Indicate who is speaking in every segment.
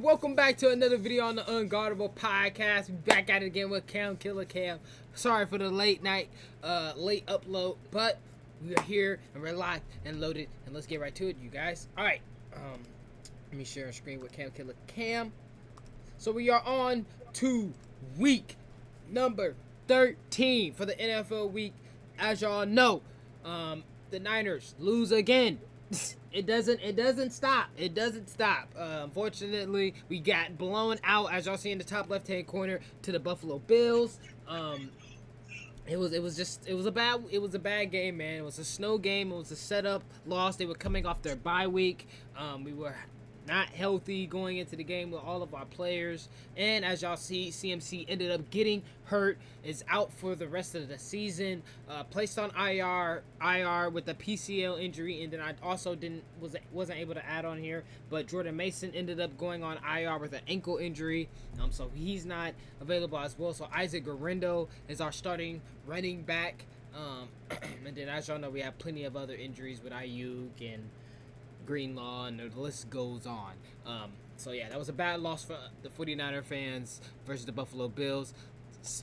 Speaker 1: welcome back to another video on the Unguardable Podcast. We're back at it again with Cam Killer Cam. Sorry for the late upload, but we are here and we're live and loaded, and let's get right to it, you guys. All right, let me share a screen with Cam Killer Cam. So we are on to week number 13 for the NFL week. As y'all know, the Niners lose again. It doesn't stop. Unfortunately, we got blown out, as y'all see in the top left hand corner, to the Buffalo Bills. It was a bad game, man. It was a snow game. It was a setup loss. They were coming off their bye week. We were not healthy going into the game with all of our players, and as y'all see, CMC ended up getting hurt, is out for the rest of the season, placed on IR with a PCL injury, and then I also wasn't able to add on here, but Jordan Mason ended up going on IR with an ankle injury, so he's not available as well. So Isaac Guerrero is our starting running back, and then as y'all know, we have plenty of other injuries with Ayuk and Greenlaw, and the list goes on. So yeah, that was a bad loss for the 49er fans versus the Buffalo Bills,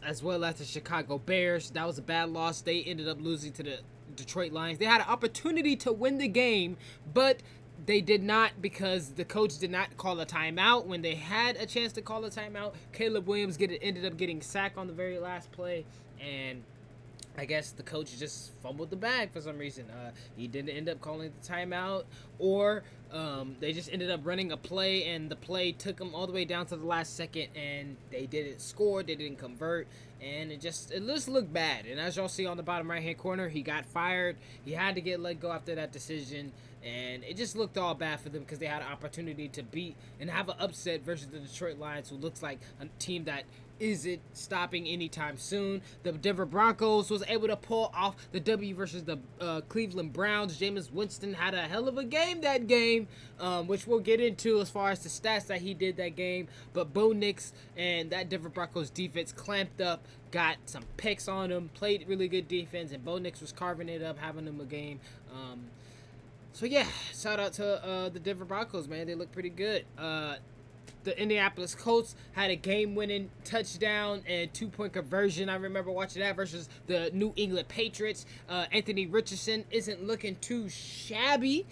Speaker 1: as well as the Chicago Bears. That was a bad loss. They ended up losing to the Detroit Lions. They had an opportunity to win the game, but they did not, because the coach did not call a timeout when they had a chance to call a timeout. Caleb Williams ended up getting sacked on the very last play, and I guess the coach just fumbled the bag for some reason. He didn't end up calling the timeout, or they just ended up running a play, and the play took them all the way down to the last second, and they didn't score, they didn't convert, and it just looked bad. And as y'all see on the bottom right hand corner, he got fired. He had to get let go after that decision, and it just looked all bad for them, because they had an opportunity to beat and have an upset versus the Detroit Lions, who looks like a team that isn't stopping anytime soon. The Denver Broncos was able to pull off the W versus the Cleveland Browns. Jameis Winston had a hell of a game that game, which we'll get into as far as the stats that he did that game. But Bo Nix and that Denver Broncos defense clamped up, got some picks on him, played really good defense, and Bo Nix was carving it up, having him a game. So yeah, shout out to the Denver Broncos, man. They look pretty good. The Indianapolis Colts had a game-winning touchdown and two-point conversion. I remember watching that versus the New England Patriots. Anthony Richardson isn't looking too shabby.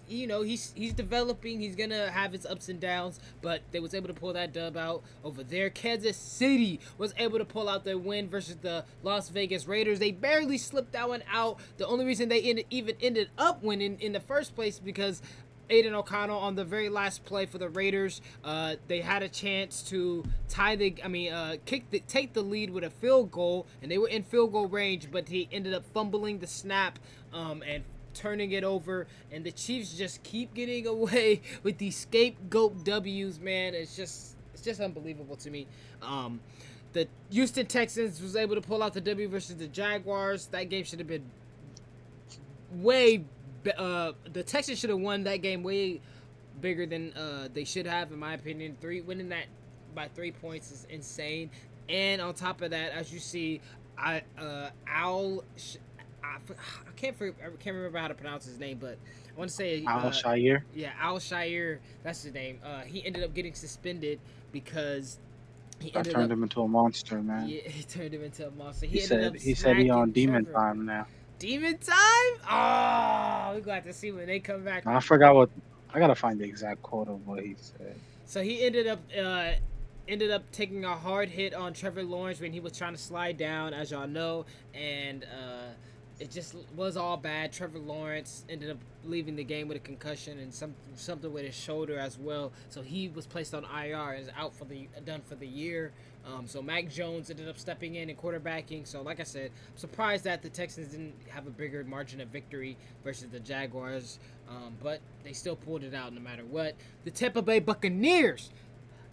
Speaker 1: He's developing. He's gonna have his ups and downs, but they was able to pull that dub out over there. Kansas City was able to pull out their win versus the Las Vegas Raiders. They barely slipped that one out. The only reason they even ended up winning in the first place because Aiden O'Connell on the very last play for the Raiders, they had a chance to take the lead with a field goal, and they were in field goal range, but he ended up fumbling the snap and turning it over, and the Chiefs just keep getting away with these scapegoat W's, man. It's just unbelievable to me. The Houston Texans was able to pull out the W versus the Jaguars. That game should have been the Texans should have won that game way bigger than they should have, in my opinion. Winning that by 3 points is insane. And on top of that, as you see, I can't remember how to pronounce his name, but I want to say
Speaker 2: Al-Shaair.
Speaker 1: Yeah, Al-Shaair, that's his name. He ended up getting suspended because
Speaker 2: I turned him into a monster, man.
Speaker 1: Yeah, he turned him into a monster.
Speaker 2: He said he on demon time now.
Speaker 1: Demon time? Oh, we're glad to see when they come back.
Speaker 2: I forgot I gotta find the exact quote of what he said.
Speaker 1: So he ended up taking a hard hit on Trevor Lawrence when he was trying to slide down, as y'all know, and it just was all bad. Trevor Lawrence ended up leaving the game with a concussion and something with his shoulder as well. So he was placed on IR and is done for the year. So Mac Jones ended up stepping in and quarterbacking. So like I said, I'm surprised that the Texans didn't have a bigger margin of victory versus the Jaguars. But they still pulled it out no matter what. The Tampa Bay Buccaneers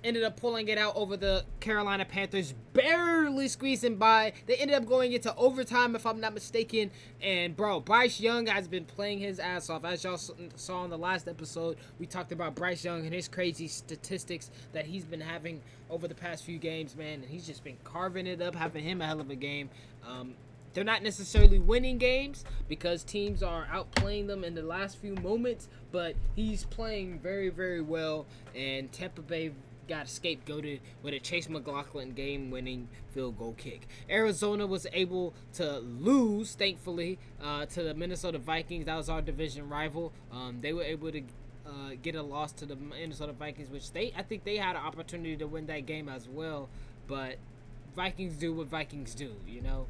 Speaker 1: ended up pulling it out over the Carolina Panthers, barely squeezing by. They ended up going into overtime, if I'm not mistaken. And, bro, Bryce Young has been playing his ass off. As y'all saw in the last episode, we talked about Bryce Young and his crazy statistics that he's been having over the past few games, man. And he's just been carving it up, having him a hell of a game. they're not necessarily winning games because teams are outplaying them in the last few moments, but he's playing very, very well, and Tampa Bay got scapegoated with a Chase McLaughlin game-winning field goal kick. Arizona was able to lose, thankfully, to the Minnesota Vikings. That was our division rival. They were able to get a loss to the Minnesota Vikings, which I think they had an opportunity to win that game as well, but Vikings do what Vikings do, you know.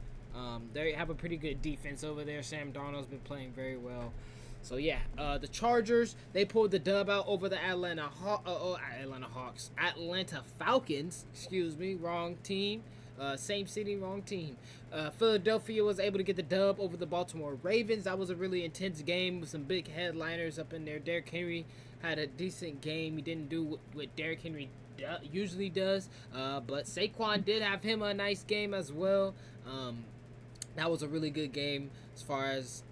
Speaker 1: They have a pretty good defense over there. Sam Darnold's been playing very well. So yeah, the Chargers, they pulled the dub out over the Atlanta Falcons. Excuse me, wrong team. Same city, wrong team. Philadelphia was able to get the dub over the Baltimore Ravens. That was a really intense game with some big headliners up in there. Derrick Henry had a decent game. He didn't do what Derrick Henry usually does, but Saquon did have him a nice game as well. That was a really good game as far as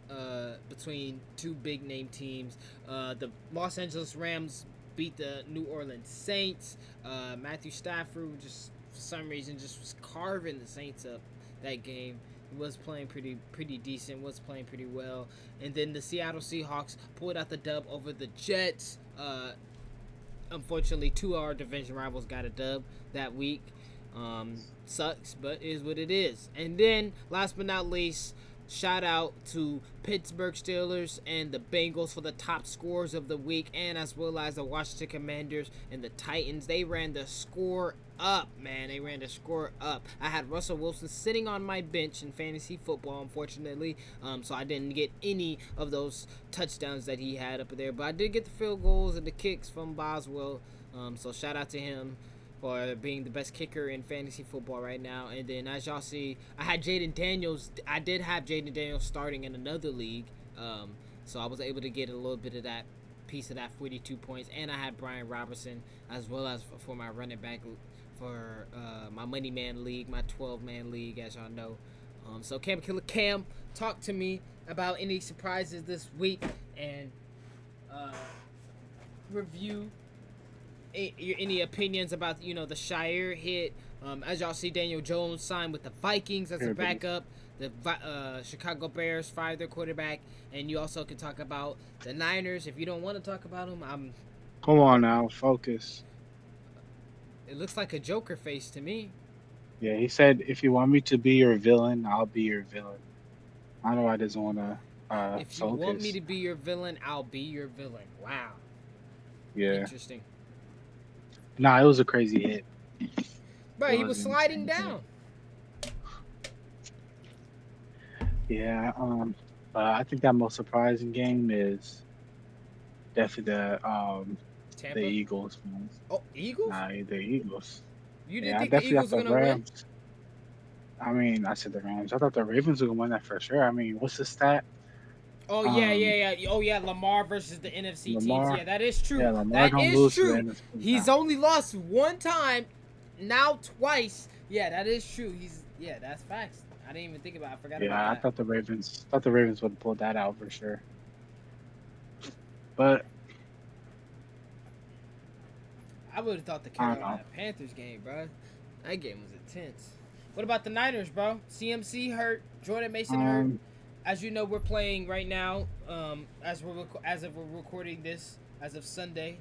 Speaker 1: between two big name teams. The Los Angeles Rams beat the New Orleans Saints. Matthew Stafford just for some reason just was carving the Saints up that game. He was playing pretty decent, was playing pretty well. And then the Seattle Seahawks pulled out the dub over the Jets. Unfortunately, two of our division rivals got a dub that week. Sucks, but is what it is. And then, last but not least, shout out to Pittsburgh Steelers and the Bengals for the top scores of the week, and as well as the Washington Commanders and the Titans. They ran the score up, man. They ran the score up. I had Russell Wilson sitting on my bench in fantasy football, unfortunately, so I didn't get any of those touchdowns that he had up there, but I did get the field goals and the kicks from Boswell, so shout out to him for being the best kicker in fantasy football right now. And then, as y'all see, I had Jaden Daniels. I did have Jaden Daniels starting in another league, so I was able to get a little bit of that piece of that 42 points. And I had Brian Robertson as well as for my running back for my money man league, my 12-man league, as y'all know. So Cam Killer Cam, talk to me about any surprises this week and review any opinions about the Shire hit. As y'all see, Daniel Jones signed with the Vikings as a backup. The Chicago Bears fired their quarterback, and you also can talk about the Niners if you don't want to talk about them.
Speaker 2: Come on now, focus.
Speaker 1: It looks like a Joker face to me.
Speaker 2: Yeah, he said, if you want me to be your villain, I'll be your villain. I know I doesn't want to
Speaker 1: If you
Speaker 2: focus.
Speaker 1: want me to be your villain, I'll be your villain. Wow.
Speaker 2: Yeah.
Speaker 1: Interesting.
Speaker 2: Nah, it was a crazy hit.
Speaker 1: But he was sliding down.
Speaker 2: Yeah, I think that most surprising game is definitely
Speaker 1: Tampa?
Speaker 2: the Eagles. Man.
Speaker 1: Oh, Eagles?
Speaker 2: Nah, the Eagles.
Speaker 1: You didn't
Speaker 2: Yeah, I
Speaker 1: think the
Speaker 2: definitely
Speaker 1: Eagles
Speaker 2: thought
Speaker 1: were
Speaker 2: the
Speaker 1: going to win?
Speaker 2: Rams. I mean, I said the Rams. I thought the Ravens were gonna win that for sure. I mean, what's the stat?
Speaker 1: Oh, yeah. Oh, yeah, Lamar versus the NFC
Speaker 2: Lamar.
Speaker 1: teams. Yeah, that is true.
Speaker 2: Yeah, Lamar
Speaker 1: That
Speaker 2: gonna
Speaker 1: is
Speaker 2: lose to
Speaker 1: true.
Speaker 2: the NFC.
Speaker 1: He's only lost one time, now twice. Yeah, that is true. That's facts. I didn't even think about it. I forgot about
Speaker 2: Yeah, I
Speaker 1: that.
Speaker 2: thought the Ravens would pull that out for sure. But
Speaker 1: I would have thought the
Speaker 2: I don't
Speaker 1: Carolina Panthers game, bro. That game was intense. What about the Niners, bro? CMC hurt. Jordan Mason hurt. As you know, we're playing right now. As we're recording this, as of Sunday.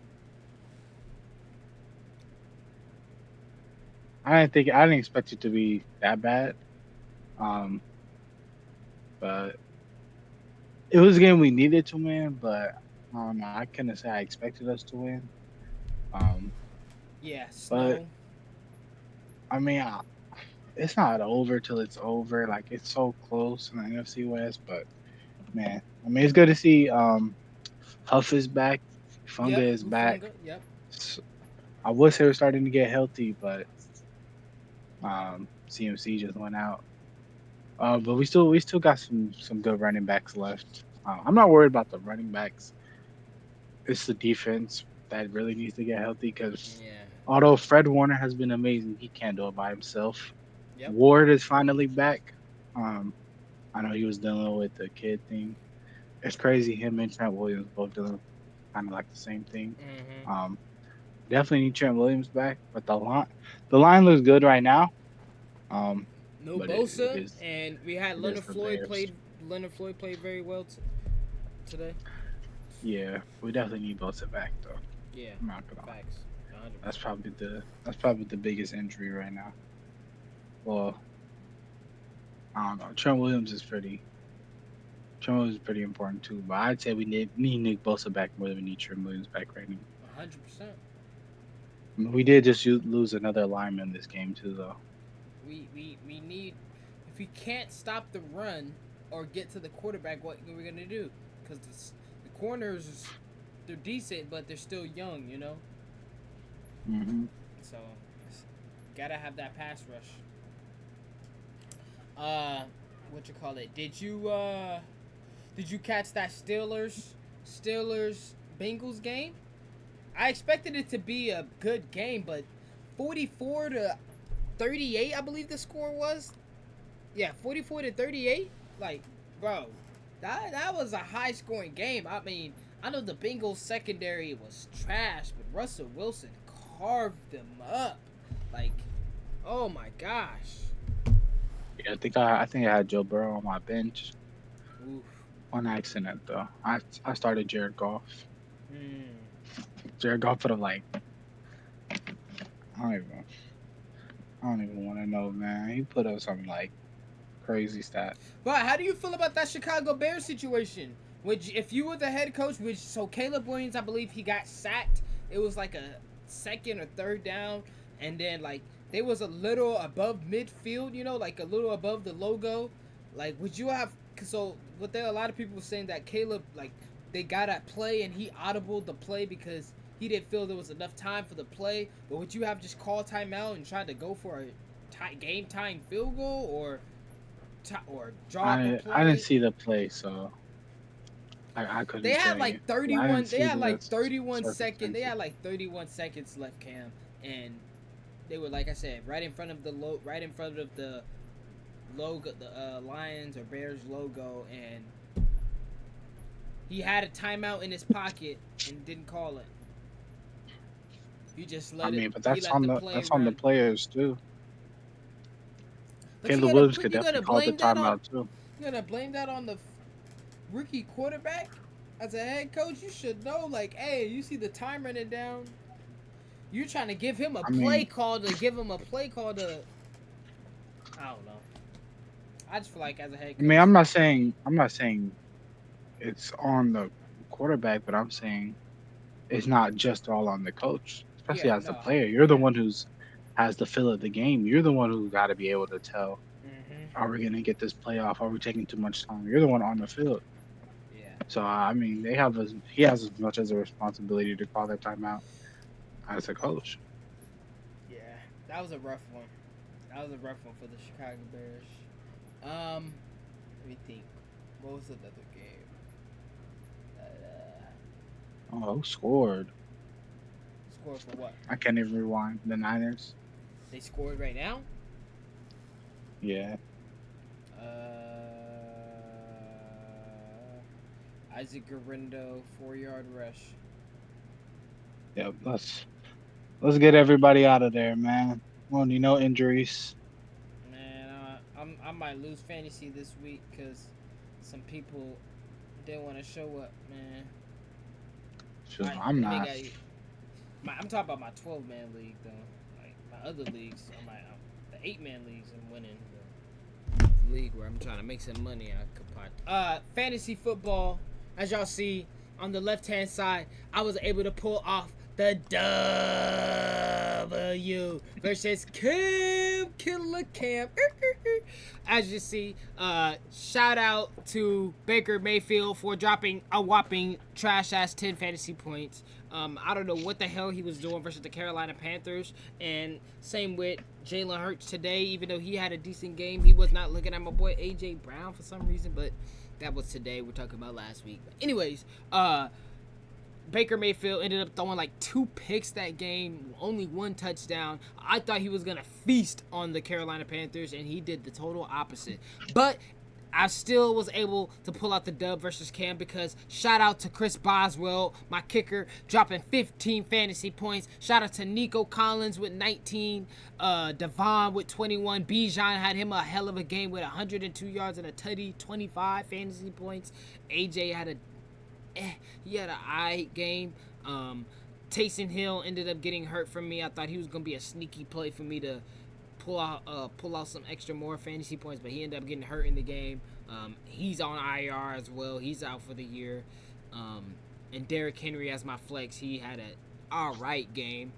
Speaker 2: I didn't expect it to be that bad. But it was a game we needed to win, but I don't know. I couldn't say I expected us to win.
Speaker 1: Yeah,
Speaker 2: But
Speaker 1: snow.
Speaker 2: I mean, it's not over till it's over. Like, it's so close in the NFC West, but man, I mean, it's good to see Huff is back, Funga
Speaker 1: Yep,
Speaker 2: is back.
Speaker 1: Hufanga, yep.
Speaker 2: I would say we're starting to get healthy, but CMC just went out. But we still got some good running backs left. I'm not worried about the running backs. It's the defense that really needs to get healthy because
Speaker 1: Yeah.
Speaker 2: although Fred Warner has been amazing, he can't do it by himself.
Speaker 1: Yep.
Speaker 2: Ward is finally back. I know he was dealing with the kid thing. It's crazy. Him and Trent Williams both doing kind of like the same thing.
Speaker 1: Mm-hmm.
Speaker 2: Definitely need Trent Williams back, but the line looks good right now.
Speaker 1: No
Speaker 2: but it
Speaker 1: Bosa,
Speaker 2: is
Speaker 1: and we had
Speaker 2: it is
Speaker 1: Leonard
Speaker 2: the
Speaker 1: Floyd
Speaker 2: Bears.
Speaker 1: played. Leonard Floyd played very well today.
Speaker 2: Yeah, we definitely need Bosa back though.
Speaker 1: Yeah,
Speaker 2: I'm not gonna lie.
Speaker 1: facts. 100%.
Speaker 2: That's probably the biggest injury right now. Well, I don't know. Trent Williams is pretty important too, but I'd say we need Nick Bosa back more than we need Trent Williams back right now.
Speaker 1: 100%.
Speaker 2: I mean, we did just lose another lineman this game too, though.
Speaker 1: We need, if we can't stop the run or get to the quarterback, what are we gonna do? Because the corners, they're decent, but they're still young, you know.
Speaker 2: Hmm.
Speaker 1: So gotta have that pass rush. What you call it? Did you catch that Steelers Bengals game? I expected it to be a good game, but 44-38, I believe the score was. Yeah, 44-38. Like, bro, that was a high scoring game. I mean, I know the Bengals secondary was trash, but Russell Wilson carved them up. Like, oh my gosh.
Speaker 2: Yeah, I think I had Joe Burrow on my bench
Speaker 1: Oof.
Speaker 2: on accident though. I started Jared Goff.
Speaker 1: Hmm.
Speaker 2: Jared Goff put up like I don't even I don't even want to know, man. He put up something like crazy stat.
Speaker 1: But how do you feel about that Chicago Bears situation? Which, if you were the head coach, so Caleb Williams, I believe he got sacked. It was like a second or third down, and then like they was a little above midfield, you know, like a little above the logo. Like, would you have? So, what there a lot of people were saying that Caleb, like, they got at play and he audibled the play because he didn't feel there was enough time for the play. But would you have just called timeout and tried to go for a game time field goal or draw up a
Speaker 2: I didn't
Speaker 1: play?
Speaker 2: see the play, so I
Speaker 1: They
Speaker 2: couldn't
Speaker 1: had
Speaker 2: say.
Speaker 1: like
Speaker 2: I
Speaker 1: 31.
Speaker 2: didn't
Speaker 1: They
Speaker 2: see
Speaker 1: had
Speaker 2: the
Speaker 1: like 31 seconds. They
Speaker 2: circumstances.
Speaker 1: had like 31 seconds left, Cam, and they were, like I said, right in front of the logo, the Lions or Bears logo, and he had a timeout in his pocket and didn't call it. He just
Speaker 2: I
Speaker 1: let it.
Speaker 2: mean, but
Speaker 1: He
Speaker 2: that's
Speaker 1: let
Speaker 2: on
Speaker 1: the
Speaker 2: the
Speaker 1: play
Speaker 2: that's on the
Speaker 1: run.
Speaker 2: players too.
Speaker 1: But
Speaker 2: Caleb Williams could
Speaker 1: you
Speaker 2: definitely
Speaker 1: gotta
Speaker 2: call the
Speaker 1: blame that on
Speaker 2: timeout too.
Speaker 1: you gotta blame that on the rookie quarterback. As a head coach, you should know, like, hey, you see the time running down. You're trying to give him a
Speaker 2: I
Speaker 1: play
Speaker 2: mean,
Speaker 1: call to give him a play call to. I don't know. I just feel like as a head
Speaker 2: I mean,
Speaker 1: coach.
Speaker 2: I'm not saying it's on the quarterback, but I'm saying it's not just all on the coach, especially
Speaker 1: Yeah,
Speaker 2: as the
Speaker 1: no.
Speaker 2: player. You're the
Speaker 1: Yeah.
Speaker 2: one who's has the feel of the game. You're the one who's got to be able to tell,
Speaker 1: Mhm.
Speaker 2: are we gonna get this playoff? Are we taking too much time? You're the one on the field.
Speaker 1: Yeah.
Speaker 2: So I mean, he has as much as a responsibility to call that timeout as a coach.
Speaker 1: Yeah. That was a rough one. That was a rough one for the Chicago Bears. Let me think. What was another game?
Speaker 2: Oh, who scored?
Speaker 1: Scored for what?
Speaker 2: I can't even rewind. The Niners.
Speaker 1: They scored right now.
Speaker 2: Yeah.
Speaker 1: Isaac Garindo 4-yard rush.
Speaker 2: Yep. Let's get everybody out of there, man. Well, no injuries.
Speaker 1: Man, I might lose fantasy this week because some people didn't want to show up. Man,
Speaker 2: Sure, I'm
Speaker 1: they
Speaker 2: not.
Speaker 1: I'm talking about my 12-man league though. Like my other leagues, the 8-man leagues, I'm winning. The league where I'm trying to make some money, I could fantasy football. As y'all see on the left hand side, I was able to pull off the W versus Killer Cam. As you see, shout out to Baker Mayfield for dropping a whopping trash ass 10 fantasy points. I don't know what the hell he was doing versus the Carolina Panthers. And same with Jalen Hurts today. Even though he had a decent game, he was not looking at my boy A.J. Brown for some reason. But that was today. We're talking about last week. But anyways, Baker Mayfield ended up throwing like 2 picks that game, only 1 touchdown. I thought he was going to feast on the Carolina Panthers, and he did the total opposite. But I still was able to pull out the dub versus Cam because shout out to Chris Boswell, my kicker, dropping 15 fantasy points. Shout out to Nico Collins with 19, Devon with 21. Bijan had him a hell of a game with 102 yards and a tutty, 25 fantasy points. AJ had he had an eye game. Taysom Hill ended up getting hurt from me. I thought he was gonna be a sneaky play for me to pull out some extra more fantasy points, but he ended up getting hurt in the game. He's on IR as well. He's out for the year. And Derrick Henry as my flex, he had an alright game,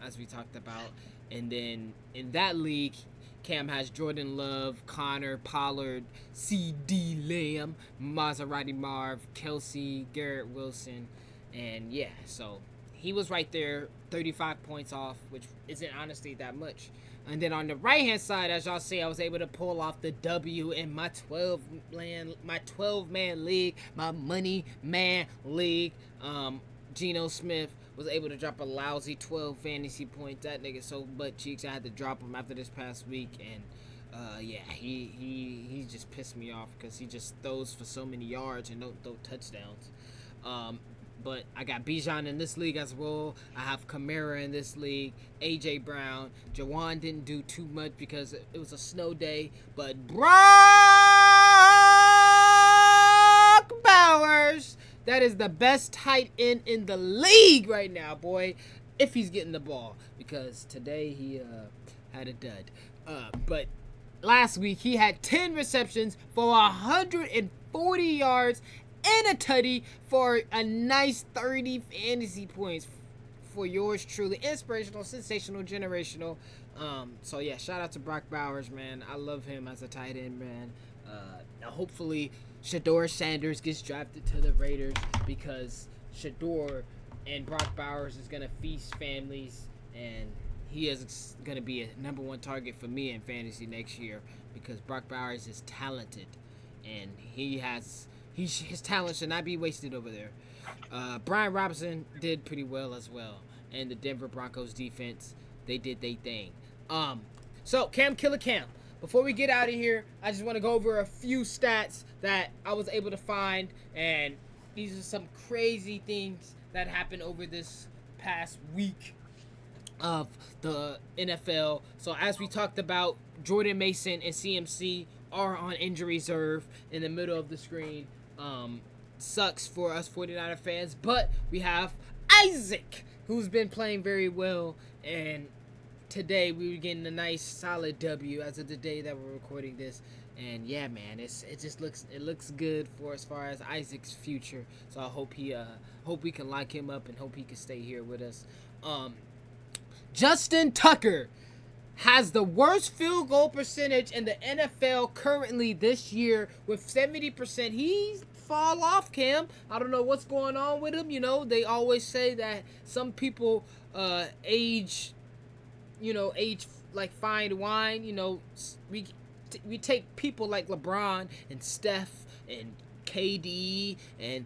Speaker 1: as we talked about. And then in that league, Cam has Jordan Love, Connor, Pollard, C.D. Lamb, Maserati Marv, Kelsey, Garrett Wilson, and yeah, so he was right there, 35 points off, which isn't honestly that much. And then on the right-hand side, as y'all see, I was able to pull off the W in my 12-man league, my money man league. Geno Smith was able to drop a lousy 12 fantasy points. That nigga so butt cheeks. I had to drop him after this past week, and yeah, he just pissed me off because he just throws for so many yards and don't throw touchdowns. But I got Bijan in this league as well. I have Kamara in this league. A.J. Brown. Jawan didn't do too much because it was a snow day. But Brock Bowers, that is the best tight end in the league right now, boy. If he's getting the ball. Because today he had a dud. But last week he had 10 receptions for 140 yards and a tutty for a nice 30 fantasy points for yours truly. Inspirational, sensational, generational. So yeah, shout out to Brock Bowers, man. I love him as a tight end, man. Hopefully Shedeur Sanders gets drafted to the Raiders because Shedeur and Brock Bowers is gonna feast families, and he is gonna be a number one target for me in fantasy next year because Brock Bowers is talented, and his talent should not be wasted over there. Brian Robinson did pretty well as well. And the Denver Broncos defense, they did their thing. So, Cam Killer Cam. Before we get out of here, I just want to go over a few stats that I was able to find. And these are some crazy things that happened over this past week of the NFL. So, as we talked about, Jordan Mason and CMC are on injury reserve in the middle of the screen. Sucks for us 49er fans, but we have Isaac, who's been playing very well, and today we were getting a nice solid W as of the day that we're recording this. And yeah, man, it looks good for as far as Isaac's future. So I hope we can lock him up and hope he can stay here with us. Justin Tucker has the worst field goal percentage in the NFL currently this year with 70%. He's fall off, Cam. I don't know what's going on with him. You know, they always say that some people age like fine wine. You know, we take people like LeBron and Steph and KD and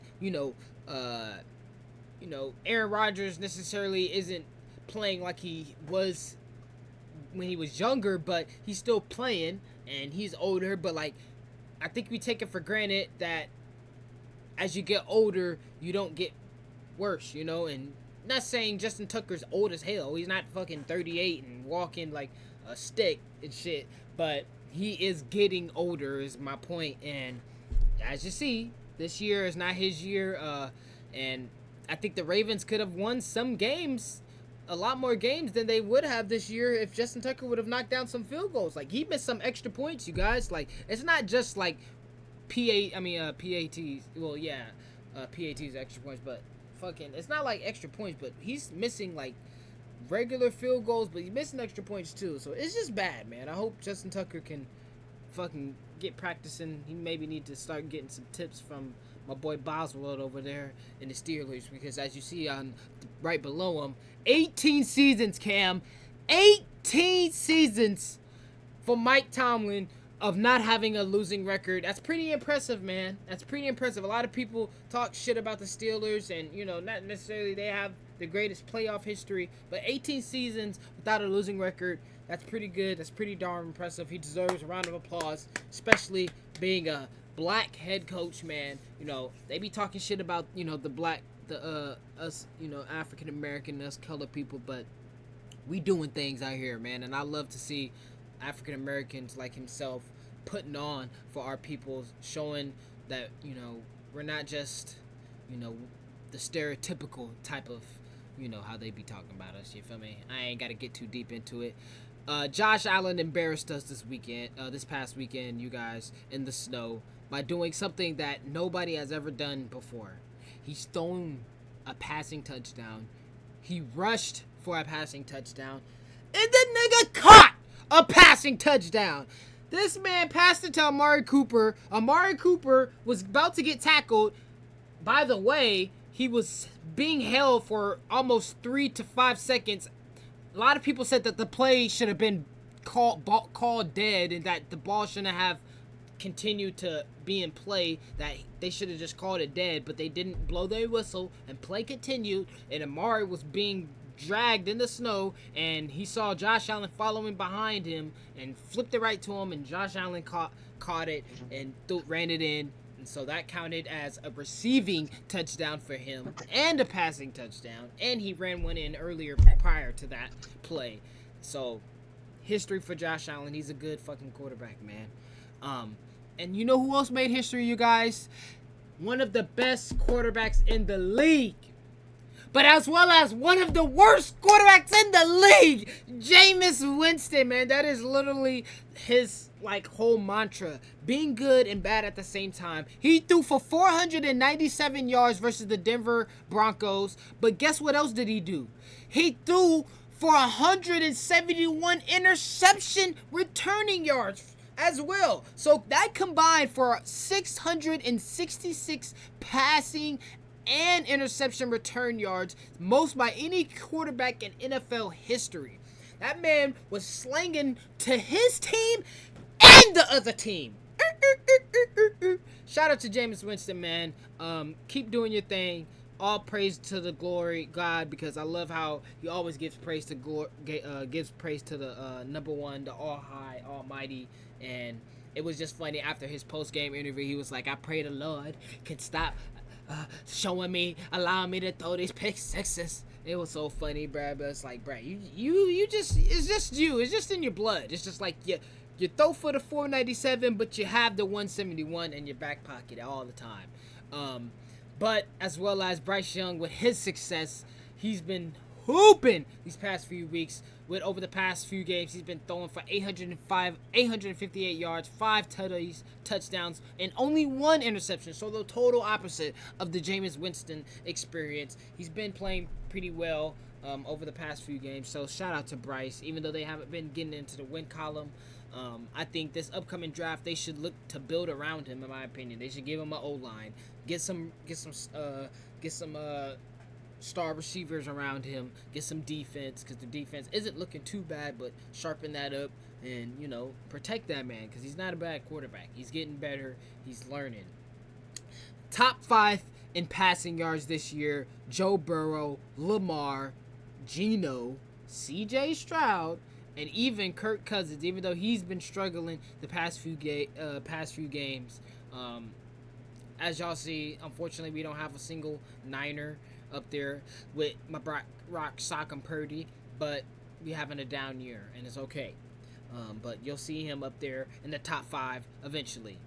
Speaker 1: Aaron Rodgers necessarily isn't playing like he was when he was younger, but he's still playing and he's older. But like, I think we take it for granted that as you get older, you don't get worse, you know. And not saying Justin Tucker's old as hell. He's not fucking 38 and walking like a stick and shit. But he is getting older is my point. And as you see, this year is not his year. And I think the Ravens could have won some games, a lot more games than they would have this year if Justin Tucker would have knocked down some field goals. Like, he missed some extra points, you guys. Like, it's not just like PATs. Well, yeah, PATs extra points, but fucking, it's not like extra points, but he's missing like regular field goals, but he's missing extra points too. So it's just bad, man. I hope Justin Tucker can fucking get practicing. He maybe need to start getting some tips from my boy Boswell over there in the Steelers, because as you see on right below him, 18 seasons, Cam, 18 seasons for Mike Tomlin of not having a losing record. That's pretty impressive, man. That's pretty impressive. A lot of people talk shit about the Steelers, and you know, not necessarily they have the greatest playoff history. But 18 seasons without a losing record, that's pretty good. That's pretty darn impressive. He deserves a round of applause, especially being a black head coach, man. You know, they be talking shit about, you know, us, you know, African American, us colored people, but we doing things out here, man. And I love to see African Americans like himself putting on for our people, showing that, you know, we're not just, you know, the stereotypical type of, you know, how they be talking about us. You feel me? I ain't got to get too deep into it. Josh Allen embarrassed us this past weekend, you guys, in the snow by doing something that nobody has ever done before. He's thrown a passing touchdown. He rushed for a passing touchdown, and the nigga caught a passing touchdown. This man passed it to Amari Cooper. Amari Cooper was about to get tackled. By the way, he was being held for almost 3 to 5 seconds. A lot of people said that the play should have been called dead and that the ball shouldn't have continued to be in play, that they should have just called it dead, but they didn't blow their whistle and play continued, and Amari was being dragged in the snow, and he saw Josh Allen following behind him and flipped it right to him, and Josh Allen caught it and ran it in. And so that counted as a receiving touchdown for him and a passing touchdown, and he ran one in earlier prior to that play. So history for Josh Allen. He's a good fucking quarterback, man. And you know who else made history, you guys? One of the best quarterbacks in the league, but as well as one of the worst quarterbacks in the league, Jameis Winston, man. That is literally his, like, whole mantra. Being good and bad at the same time. He threw for 497 yards versus the Denver Broncos. But guess what else did he do? He threw for 171 interception returning yards as well. So that combined for 666 passing and interception return yards, most by any quarterback in NFL history. That man was slanging to his team and the other team. Shout out to Jameis Winston, man. Keep doing your thing. All praise to the glory God, because I love how he always gives praise to the number one, the all high, almighty. And it was just funny after his post game interview. He was like, "I pray the Lord can stop allowing me to throw these pick sixes." It was so funny, bruh. But it's like, bruh, you just, it's just you. It's just in your blood. It's just like you throw for the 497, but you have the 171 in your back pocket all the time. But as well as Bryce Young, with his success, he's been hooping these past few weeks. With over the past few games, he's been throwing for 858 yards, 5 touchdowns, and only 1 interception. So the total opposite of the Jameis Winston experience. He's been playing pretty well over the past few games. So shout out to Bryce, even though they haven't been getting into the win column. I think this upcoming draft, they should look to build around him. In my opinion, they should give him an O-line, get some star receivers around him, get some defense, because the defense isn't looking too bad, but sharpen that up and, you know, protect that man, because he's not a bad quarterback. He's getting better. He's learning. Top 5 in passing yards this year: Joe Burrow, Lamar, Geno, C.J. Stroud, and even Kirk Cousins, even though he's been struggling the past few games. As y'all see, unfortunately, we don't have a single Niner up there with my Rock Sock'em Purdy, but we having a down year, and it's okay. But you'll see him up there in the top 5 eventually,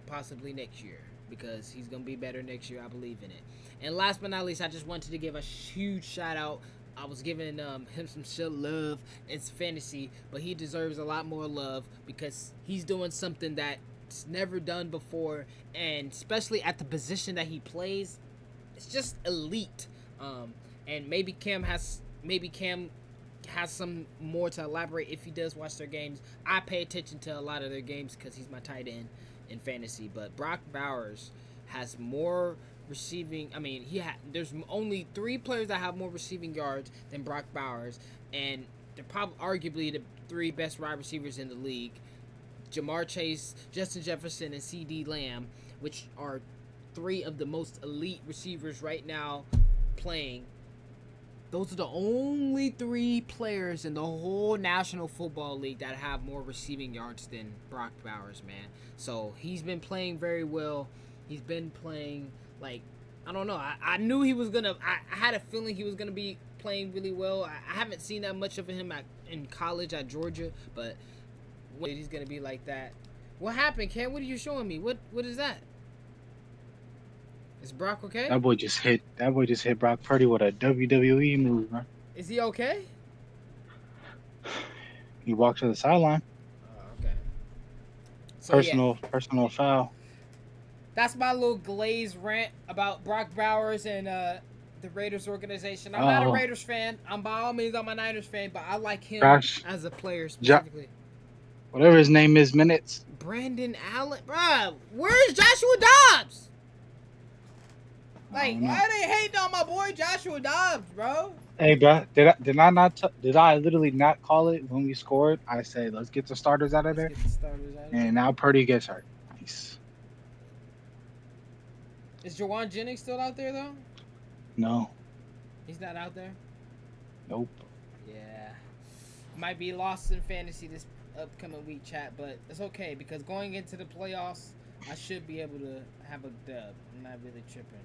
Speaker 1: possibly next year, because he's gonna be better next year. I believe in it. And last but not least, I just wanted to give a huge shout out. I was giving him some shit love in fantasy, but he deserves a lot more love because he's doing something that's never done before, and especially at the position that he plays, it's just elite. And maybe Cam has some more to elaborate if he does watch their games. I pay attention to a lot of their games because he's my tight end in fantasy. But Brock Bowers has more receiving. I mean, there's only 3 players that have more receiving yards than Brock Bowers, and they're probably arguably the 3 best wide receivers in the league: Jamar Chase, Justin Jefferson, and CeeDee Lamb, which are 3 of the most elite receivers right now playing Those are the only 3 players in the whole National Football League that have more receiving yards than Brock Bowers, man. So he's been playing very well. He's been playing like, I don't know. I knew he was gonna. I had a feeling he was gonna be playing really well. I haven't seen that much of him in college at Georgia, but he's gonna be like that. What happened, Ken? What are you showing me? What is that? Is Brock okay?
Speaker 2: That boy just hit Brock Purdy with a WWE move, man.
Speaker 1: Is he okay?
Speaker 2: He walked to the sideline.
Speaker 1: Oh, okay. So,
Speaker 2: Personal foul.
Speaker 1: That's my little glazed rant about Brock Bowers and the Raiders organization. I'm not a Raiders fan. By all means, I'm a Niners fan, but I like him as a player specifically.
Speaker 2: Whatever his name is, Minutes.
Speaker 1: Brandon Allen. Bruh, where's Joshua Dobbs? Like, why they hating on my boy Joshua Dobbs, bro?
Speaker 2: Hey, bro, did I literally not call it when we scored? I said, let's get the starters out of there. And now Purdy gets hurt. Nice.
Speaker 1: Is Jawan Jennings still out there, though?
Speaker 2: No.
Speaker 1: He's not out there?
Speaker 2: Nope.
Speaker 1: Yeah. Might be lost in fantasy this upcoming week, chat, but it's okay because going into the playoffs, I should be able to have a dub. I'm not really tripping.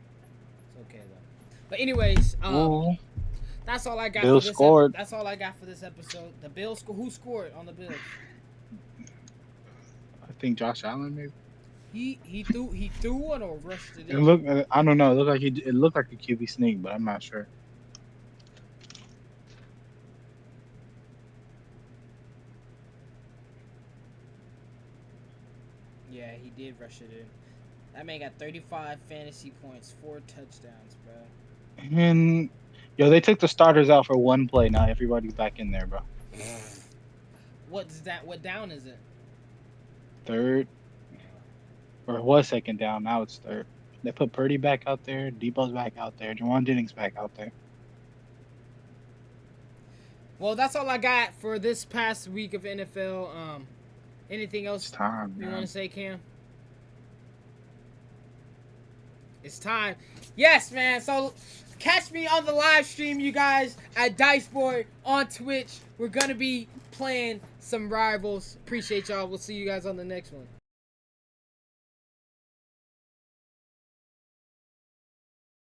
Speaker 1: It's okay, though. But anyways, that's all I got
Speaker 2: Bills
Speaker 1: for this
Speaker 2: scored.
Speaker 1: That's all I got for this episode. The Bills who scored on the Bills?
Speaker 2: I think Josh Allen maybe.
Speaker 1: He threw one or rushed it in?
Speaker 2: I don't know. It looked like a QB sneak, but I'm not sure.
Speaker 1: Yeah, he did rush it in. That man got 35 fantasy points, 4 touchdowns, bro.
Speaker 2: And they took the starters out for one play. Now everybody's back in there, bro.
Speaker 1: What's that? What down is it?
Speaker 2: Third. Or it was second down. Now it's third. They put Purdy back out there. Debo's back out there. Jawan Jennings back out there.
Speaker 1: Well, that's all I got for this past week of NFL. Anything else you want to say, Cam? It's time. Yes, man. So catch me on the live stream, you guys, at Diceboy on Twitch. We're going to be playing some rivals. Appreciate y'all. We'll see you guys on the next one.